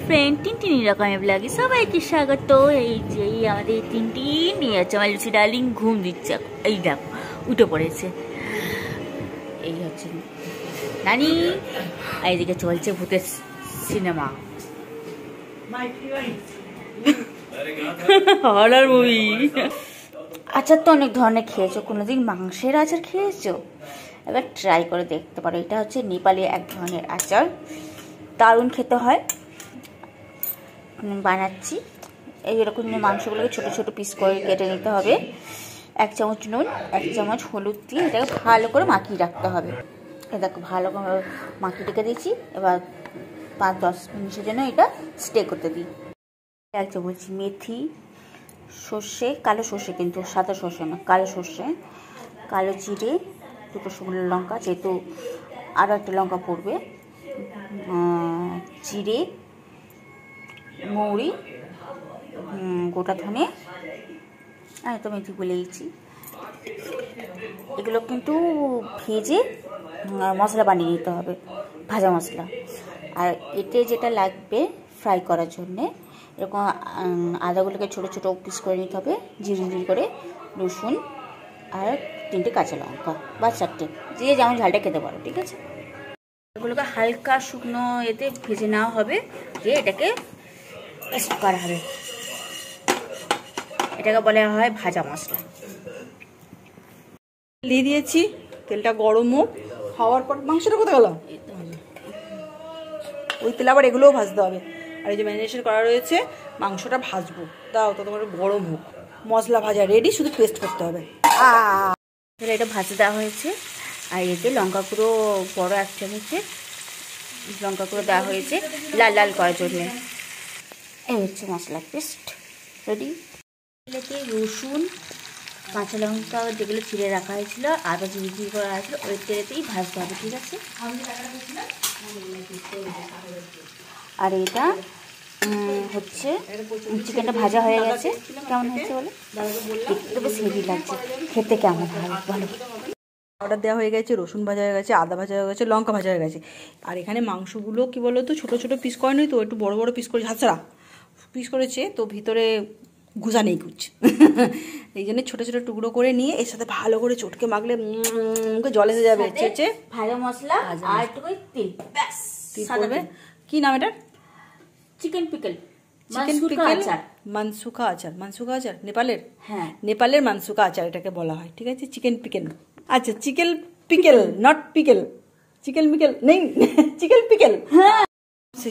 Friend টিনটিনি রকমের ব্লগে সবাইকে স্বাগত। এই যে আমাদের টিনটিন নিয়ে যাচ্ছে আমার লুচি ডার্লিং, ঘুম দিচ্ছে। এই দেখো উঠে পড়েছে। এই হচ্ছে নানি। এইদিকে চলছে ভূতের সিনেমা, হরর মুভি। আচার তো অনেক ধরনের খেয়েছো, কোনোদিন মাংসের আচার খেয়েছো? এবার ট্রাই করে দেখতে পারো। এটা হচ্ছে নেপালি এক ধরনের আচার, দারুণ খেতে হয়। বানাচ্ছি এইরকম মাংসগুলোকে ছোট ছোট পিস করে কেটে নিতে হবে। 1 চামচ নুন, 1 চামচ হলুদ দিয়ে এটাকে ভালো করে মাখিয়ে রাখতে হবে। দেখো ভালো করে মাখিয়ে রেখে দিয়েছি। এবার 5-10 মিনিটের জন্য এটা স্টে করতে দিই। 1 চামচ মেথি, সর্ষে, কালো সর্ষে কিন্তু সাদা সর্ষে না, কালো সর্ষে, কালো জিরে, 2টো শুকনো লঙ্কা, যেহেতু আরও একটা লঙ্কা পড়বে, জিরে, মৌরি, গোটা ধনে, তো মেথি বলে দিয়েছি। এগুলো কিন্তু ভেজে মশলা বানিয়ে নিতে হবে, ভাজা মশলা। আর এতে যেটা লাগবে ফ্রাই করার জন্যে, এরকম আদাগুলোকে ছোটো ছোটো পিস করে নিতে হবে, ঝিরি করে, রসুন আর 3টে কাঁচা লঙ্কা বা 4টে, যে যেমন ঝালটা খেতে পারো, ঠিক আছে। এগুলোকে হালকা শুকনো এতে ভেজে নেওয়া হবে, দিয়ে এটাকে পেস্ট করা হবে। এটাকে বলা হয় ভাজা মশলা। দিয়ে দিয়েছি, তেলটা গরম হোক। খাওয়ার পর মাংসটা কোথায় গেল? ওই তেল আবার এগুলোও ভাজতে হবে। আর এই যে ম্যারিনেশন করা রয়েছে, মাংসটা ভাজবো। দাও তো তোমার গরম হোক। মশলা ভাজা রেডি, শুধু পেস্ট করতে হবে। এটা ভাজতে দেওয়া হয়েছে। আর এতে লঙ্কা গুঁড়ো বড় 1 চামচের লঙ্কা গুঁড়ো দেওয়া হয়েছে লাল লাল করার জন্যে। এই হচ্ছে মশলা পেস্ট রেডি। এতে রসুন, কাঁচা লঙ্কা যেগুলো ছিঁড়ে রাখা হয়েছিল, আদা ঝিরি করা হয়েছিল, ওই তেলেতেই ভাজতে হবে, ঠিক আছে। আর এটা হচ্ছে চিকেনটা ভাজা হয়ে গেছে। কেমন হয়েছে বলো? দেখতে বেশ হেভি লাগছে, খেতে কেমন হয় বলো? অর্ডার দেওয়া হয়ে গেছে, রসুন ভাজা হয়ে গেছে, আদা ভাজা হয়ে গেছে, লঙ্কা ভাজা হয়ে গেছে। আর এখানে মাংসগুলো কি বলো তো, ছোটো ছোটো পিস করেনি তো, একটু বড় বড় পিস করে হাতছাড়া পিস করেছে, তো ভিতরে ঘুষা নেই কুচ। এই জন্য ছোটো ছোটো টুকরো করে নিয়ে এর সাথে ভালো করে চটকে মাখলে মুখে জল এসে যাবে। ভাজা মশলা আর একটু তেল, ব্যাস। পড়বে কি নাম এটা? Chicken pickle. চিকেন পিকল, মানসুখা আচার। মানসুখা আচার নেপালের? হ্যাঁ, নেপালের মানসুখা আচার এটাকে বলা হয়, ঠিক আছে। চিকেন পিকল, আচ্ছা chicken pickle, not pickle. Chicken pickle নেই, চিকেন পিকল। হ্যাঁ, সে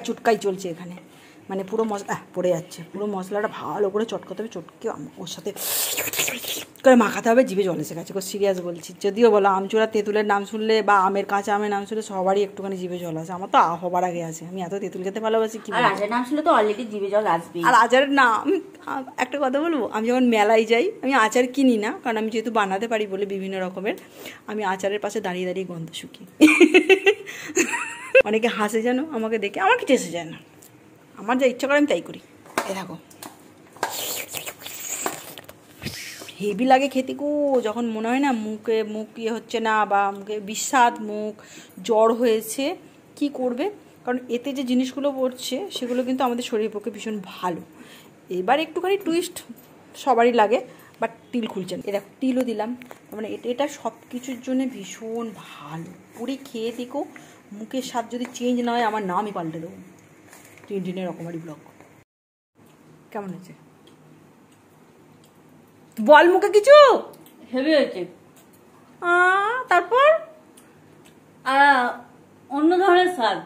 চুটকাই চলছে এখানে, মানে পুরো মশলা পড়ে যাচ্ছে। পুরো মশলাটা ভালো করে চটকাতে হবে, চটকে ওর সাথে করে মাখাতে হবে। জিভে জল এসে গেছে, সিরিয়াস বলছি। যদিও বলো আমচূড়া তেঁতুলের নাম শুনলে বা আমের কাঁচা আমের নাম শুনলে সবারই একটুখানি জিভে জল আসে। আমার তো হবার আগে আছে, আমি এত তেঁতুল খেতে ভালোবাসি। কি আচারের নাম শুনলে তো অলরেডি জিভে জল আসবে। আর আচারের নাম, একটা কথা বলবো, আমি যখন মেলায় যাই, আমি আচার কিনি না, কারণ আমি যেহেতু বানাতে পারি বলে বিভিন্ন রকমের, আমি আচারের পাশে দাঁড়িয়ে দাঁড়িয়ে গন্ধ শুকি। অনেকে হাসে যেন আমাকে দেখে, আমার কিছু এসে যায় না, আমার যা ইচ্ছা করে আমি তাই করি। এ দেখো হেভি লাগে খেতে গো, যখন মনে হয় না মুখ ইয়ে হচ্ছে না, বা মুখে বিস্বাদ, মুখ জ্বর হয়েছে, কি করবে? কারণ এতে যে জিনিসগুলো পড়ছে সেগুলো কিন্তু আমাদের শরীরের পক্ষে ভীষণ ভালো। এবার একটুখানি টুইস্ট সবারই লাগে, বাট তিল খুলছে না। দেখো তিলও দিলাম, মানে এটা সব কিছুর জন্য ভীষণ ভালো। পুরি খেয়ে দেখো, মুখের স্বাদ যদি চেঞ্জ না হয়, আমার নামই পাল্টে দেবো। টিনটিনের রকমারি ব্লগ। কেমন হয়েছে বল? মুখে কিছু হেভি হয়েছে। তারপর অন্য ধরনের স্বাদ।